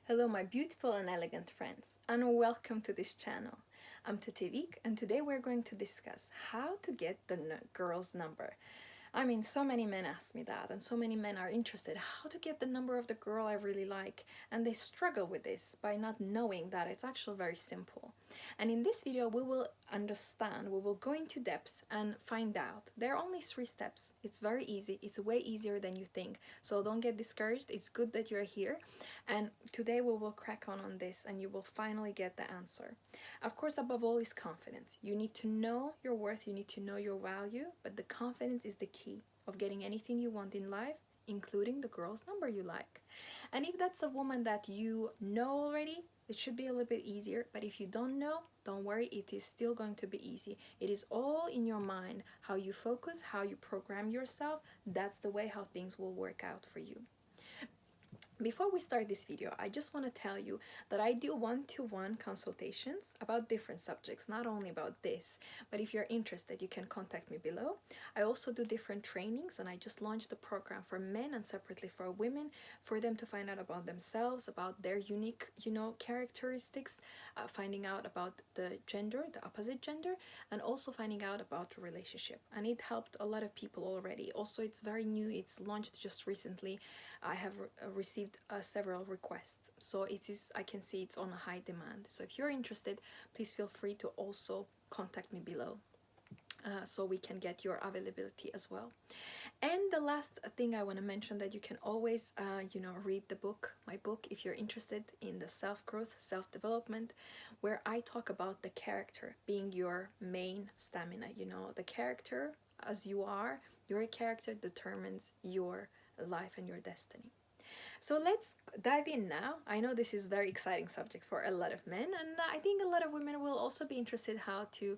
Hello my beautiful and elegant friends, and welcome to this channel. I'm Tetevik, and today we're going to discuss how to get the girl's number. I mean, so many men ask me that, and so many men are interested how to get the number of the girl I really like, and they struggle with this by not knowing that it's actually very simple. And in this video we will understand, we will go into depth and find out. There are only 3 steps. It's very easy, it's way easier than you think, so don't get discouraged. It's good that you're here, and today we will crack on this and you will finally get the answer. Of course, above all is confidence. You need to know your worth, you need to know your value, but the confidence is the key of getting anything you want in life, including the girl's number you like. And if that's a woman that you know already, it should be a little bit easier, but if you don't know, don't worry, it is still going to be easy. It is all in your mind, how you focus, how you program yourself. That's the way how things will work out for you. Before we start this video, I just want to tell you that I do one-to-one consultations about different subjects, not only about this, but if you're interested, you can contact me below. I also do different trainings, and I just launched a program for men and separately for women, for them to find out about themselves, about their unique, characteristics, finding out about the gender, the opposite gender, and also finding out about the relationship. And it helped a lot of people already. Also, it's very new, it's launched just recently. I have received several requests, so it is, I can see it's on a high demand. So if you're interested, please feel free to also contact me below, so we can get your availability as well. And the last thing I want to mention, that you can always read the book, my book, if you're interested in the self-growth, self-development, where I talk about the character being your main stamina. The character as you are, your character determines your life and your destiny. So let's dive in now. I know this is a very exciting subject for a lot of men, and I think a lot of women will also be interested how to,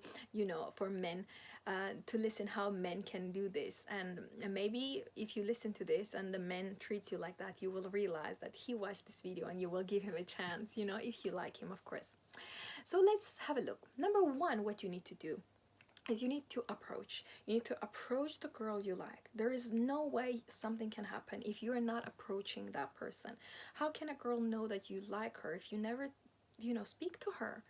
for men, to listen how men can do this. And maybe if you listen to this and the man treats you like that, you will realize that he watched this video and you will give him a chance, if you like him, of course. So let's have a look. Number one, what you need to do is you need to approach. You need to approach the girl you like. There is no way something can happen if you are not approaching that person. How can a girl know that you like her if you never speak to her?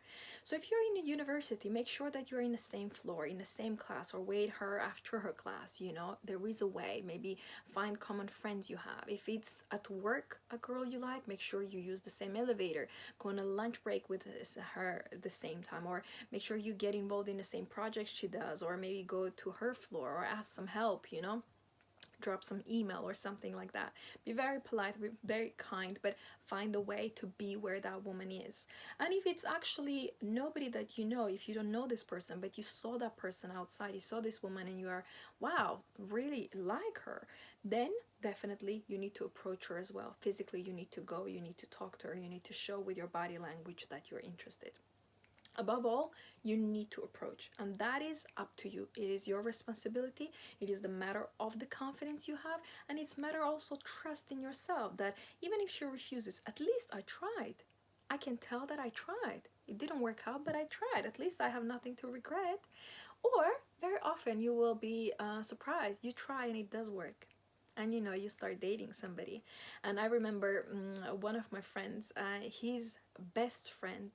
So if you're in a university, make sure that you're in the same floor, in the same class, or wait her after her class. There is a way. Maybe find common friends you have. If it's at work, a girl you like, make sure you use the same elevator. Go on a lunch break with her at the same time, or make sure you get involved in the same project she does, or maybe go to her floor or ask some help, drop some email or something like that. Be very polite, be very kind, but find a way to be where that woman is. And if it's actually nobody that you know, if you don't know this person, but you saw that person outside, you saw this woman and you are, wow, really like her, then definitely you need to approach her as well. Physically, you need to go, you need to talk to her, you need to show with your body language that you're interested. Above all, you need to approach, and that is up to you. It is your responsibility. It is the matter of the confidence you have, and it's matter also trust in yourself, that even if she refuses, at least I tried. I can tell that I tried. It didn't work out, but I tried. At least I have nothing to regret. Or very often you will be surprised. You try and it does work, and you start dating somebody. And I remember one of my friends, his best friend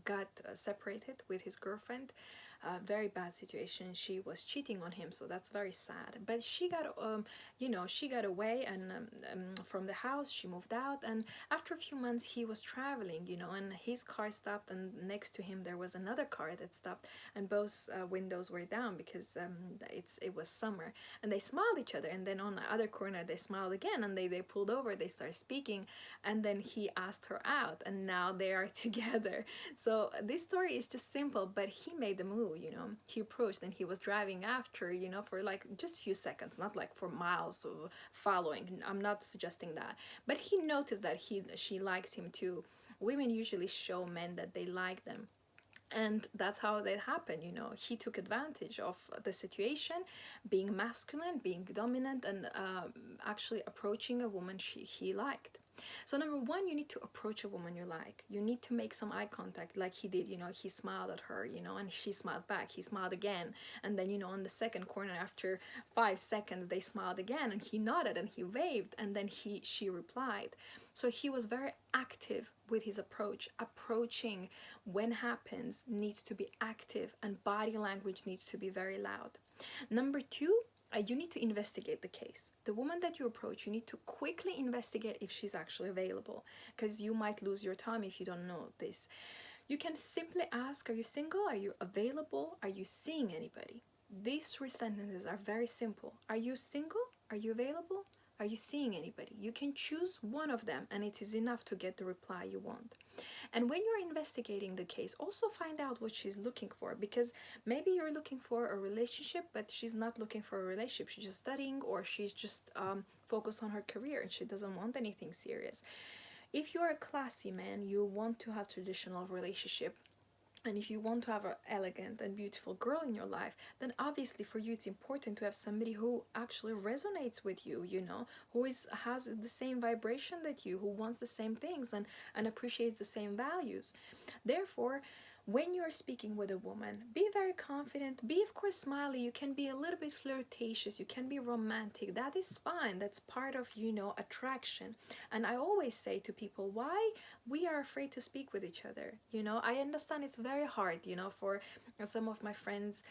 got separated with his girlfriend. Very bad situation. She was cheating on him, so that's very sad. But she got she got away, and from the house. She moved out, and after a few months he was traveling, and his car stopped, and next to him there was another car that stopped, and both windows were down because it was summer, and they smiled each other, and then on the other corner they smiled again, and they pulled over, they started speaking, and then he asked her out, and now they are together. So this story is just simple, but he made the move. He approached, and he was driving after, for like just a few seconds, not like for miles of following. I'm not suggesting that, but he noticed that she likes him too. Women usually show men that they like them, and that's how that happened. He took advantage of the situation, being masculine, being dominant, and actually approaching a woman he liked. So number one, you need to approach a woman you like. You need to make some eye contact like he did, he smiled at her, and she smiled back. He smiled again. And then, on the second corner, after 5 seconds, they smiled again and he nodded and he waved and then she replied. So he was very active with his approach. Approaching when happens needs to be active and body language needs to be very loud. Number two, you need to investigate the case. The woman that you approach, you need to quickly investigate if she's actually available, because you might lose your time if you don't know this. You can simply ask, are you single? Are you available? Are you seeing anybody? These 3 sentences are very simple. Are you single? Are you available? Are you seeing anybody? You can choose one of them and it is enough to get the reply you want. And when you're investigating the case, also find out what she's looking for, because maybe you're looking for a relationship, but she's not looking for a relationship. She's just studying, or she's just focused on her career and she doesn't want anything serious. If you're a classy man, you want to have traditional relationship. And if you want to have an elegant and beautiful girl in your life, then obviously for you it's important to have somebody who actually resonates with you, who has the same vibration that you, who wants the same things and appreciates the same values. Therefore, when you're speaking with a woman, be very confident, be of course smiley, you can be a little bit flirtatious, you can be romantic, that is fine, that's part of, attraction. And I always say to people, why we are afraid to speak with each other. I understand it's very hard, for some of my friends,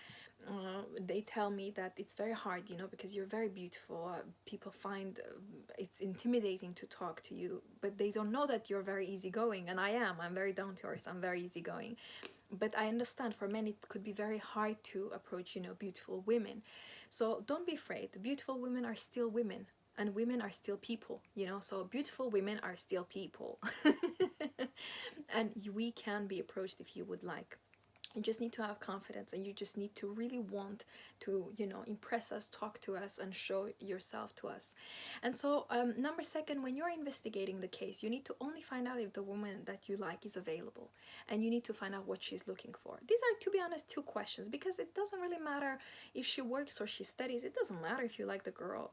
they tell me that it's very hard, because you're very beautiful. People find it's intimidating to talk to you, but they don't know that you're very easygoing, and I'm very down to earth, I'm very easygoing. But I understand for men it could be very hard to approach, beautiful women. So don't be afraid. Beautiful women are still women, and women are still people, so beautiful women are still people. And we can be approached if you would like. You just need to have confidence, and you just need to really want to, impress us, talk to us, and show yourself to us. And so number second, when you're investigating the case, you need to only find out if the woman that you like is available, and you need to find out what she's looking for. These are, to be honest, 2 questions, because it doesn't really matter if she works or she studies. It doesn't matter if you like the girl.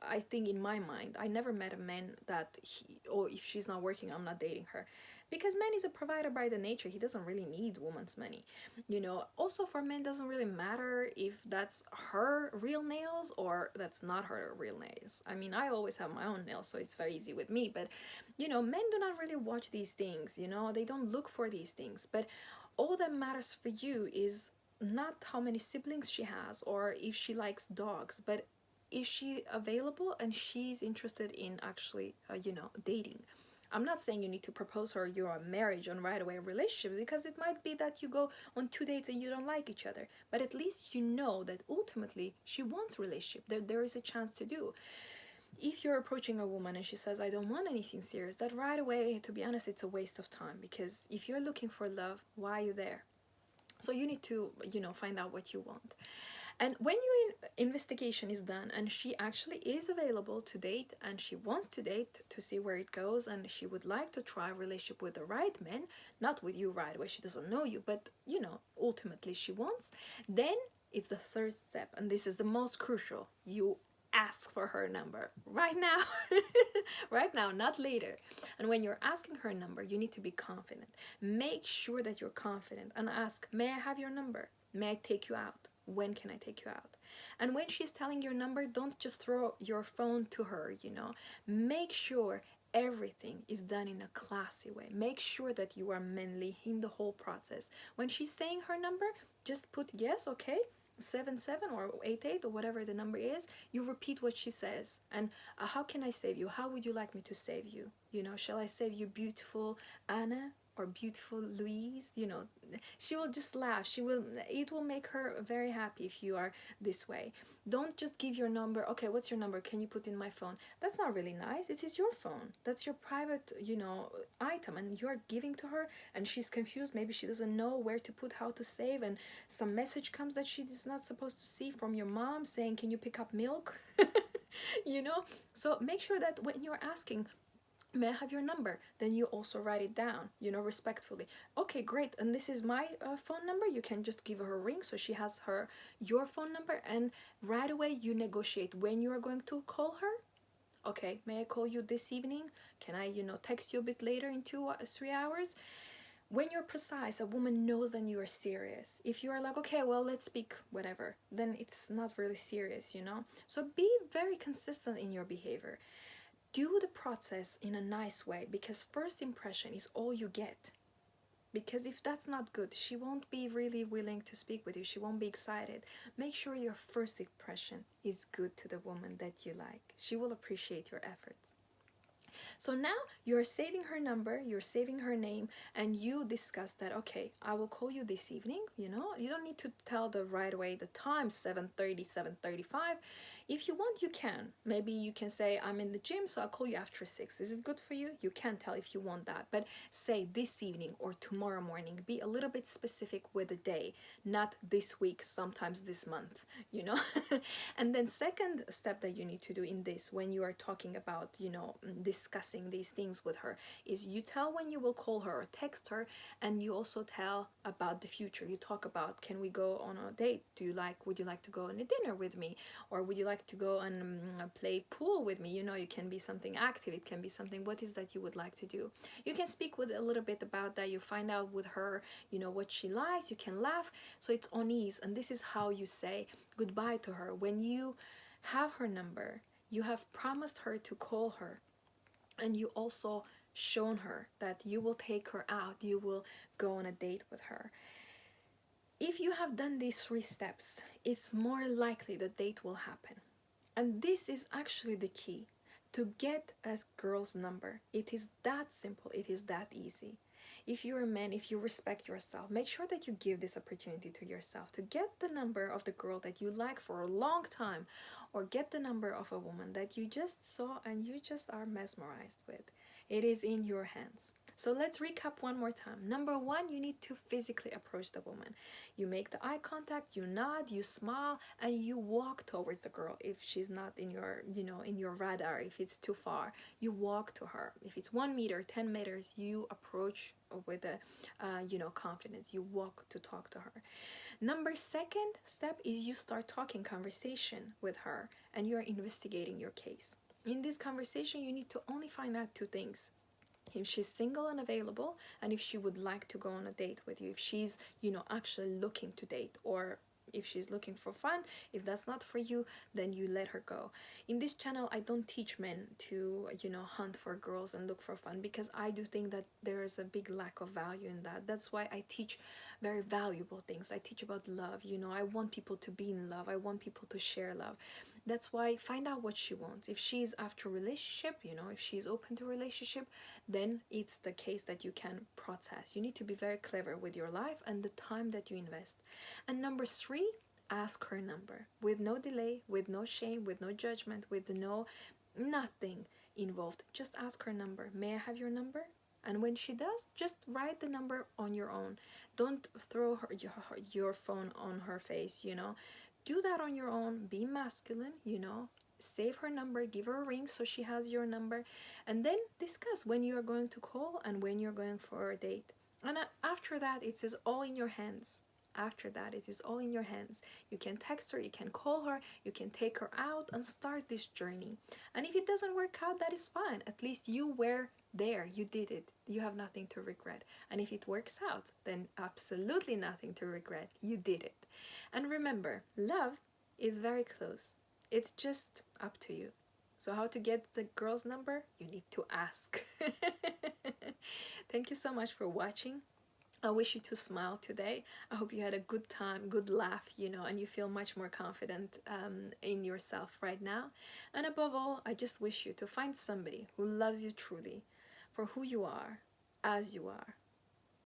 I think in my mind, I never met a man that if she's not working, I'm not dating her. Because man is a provider by the nature. He doesn't really need woman's money. Also for men, doesn't really matter if that's her real nails or that's not her real nails. I mean, I always have my own nails, so it's very easy with me. But, men do not really watch these things, they don't look for these things. But all that matters for you is not how many siblings she has or if she likes dogs, but is she available and she's interested in actually, dating. I'm not saying you need to propose her you're on marriage on right away relationship, because it might be that you go on 2 dates and you don't like each other, but at least you know that ultimately she wants relationship. There is a chance to do. If you're approaching a woman and she says, I don't want anything serious, that right away, to be honest, it's a waste of time, because if you're looking for love, why are you there? So you need to, find out what you want. And when your investigation is done and she actually is available to date and she wants to date to see where it goes, and she would like to try a relationship with the right man, not with you right away, she doesn't know you, but ultimately she wants, then it's the third step, and this is the most crucial. You ask for her number right now. Right now, not later. And when you're asking her number, you need to be confident. Make sure that you're confident and ask, may I have your number? May I take you out? When can I take you out? And when she's telling your number, don't just throw your phone to her, Make sure everything is done in a classy way. Make sure that you are manly in the whole process. When she's saying her number, just put yes, okay, 77 or 88 or whatever the number is. You repeat what she says. And how can I save you? How would you like me to save you? Shall I save you beautiful Anna or beautiful Louise? She will just laugh. It will make her very happy if you are this way. Don't just give your number. Okay, what's your number? Can you put in my phone? That's not really nice. It is your phone. That's your private, item, and you're giving to her, and she's confused. Maybe she doesn't know where to put, how to save, and some message comes that she is not supposed to see from your mom saying, can you pick up milk? So make sure that when you're asking, may I have your number, then you also write it down, respectfully. Okay, great, and this is my phone number. You can just give her a ring so she has your phone number, and right away you negotiate when you are going to call her. Okay, may I call you this evening? Can I, text you a bit later in 3 hours? When you're precise, a woman knows that you are serious. If you are like, okay, well, let's speak, whatever, then it's not really serious. So be very consistent in your behavior. Do the process in a nice way, because first impression is all you get. Because if that's not good, she won't be really willing to speak with you. She won't be excited. Make sure your first impression is good to the woman that you like. She will appreciate your efforts. So now you're saving her number, you're saving her name, and you discuss that, okay, I will call you this evening. You don't need to tell the right away the time, 7:30, 7:35. If you want, you can. Maybe you can say, I'm in the gym, so I'll call you after 6. Is it good for you? You can tell if you want that. But say this evening or tomorrow morning. Be a little bit specific with the day, not this week, sometimes this month, you know? And then second step that you need to do in this, when you are talking about, discussing these things with her, is you tell when you will call her or text her, and you also tell about the future. You talk about, can we go on a date? Would you like to go on a dinner with me? Or would you like to go and play pool with me? It can be something active, it can be something, what is that you would like to do? You can speak with a little bit about that. You find out with her, what she likes. You can laugh, so it's on ease. And this is how you say goodbye to her. When you have her number, you have promised her to call her, and you also shown her that you will take her out, you will go on a date with her. If you have done these 3 steps, it's more likely the date will happen. And this is actually the key to get a girl's number. It is that simple, it is that easy. If you're a man, if you respect yourself, make sure that you give this opportunity to yourself to get the number of the girl that you like for a long time, or get the number of a woman that you just saw and you just are mesmerized with. It is in your hands. So let's recap one more time. Number 1, you need to physically approach the woman. You make the eye contact, you nod, you smile, and you walk towards the girl. If she's not in your, in your radar, if it's too far, you walk to her. If it's 1 meter, 10 meters, you approach with a, confidence. You walk to talk to her. Number 2nd step is you start talking conversation with her, and you're investigating your case. In this conversation, you need to only find out 2 things: if she's single and available, and if she would like to go on a date with you, if she's, actually looking to date, or if she's looking for fun. If that's not for you, then you let her go. In this channel, I don't teach men to, hunt for girls and look for fun, because I do think that there is a big lack of value in that. That's why I teach very valuable things. I teach about love. I want people to be in love. I want people to share love. That's why find out what she wants. If she's after relationship, if she's open to relationship, then it's the case that you can process. You need to be very clever with your life and the time that you invest. And number 3, ask her number with no delay, with no shame, with no judgment, with nothing involved. Just ask her number. May I have your number? And when she does, just write the number on your own. Don't throw your phone on her face. Do that on your own. Be masculine. Save her number, give her a ring so she has your number, and then discuss when you are going to call and when you're going for a date. And after that, it is all in your hands. After that, it is all in your hands. You can text her, you can call her, you can take her out and start this journey. And if it doesn't work out, that is fine. At least you were there, you did it. You have nothing to regret. And if it works out, then absolutely nothing to regret. You did it. And remember, love is very close. It's just up to you. So how to get the girl's number? You need to ask. Thank you so much for watching. I wish you to smile today. I hope you had a good time, good laugh, and you feel much more confident in yourself right now. And above all, I just wish you to find somebody who loves you truly for who you are, as you are.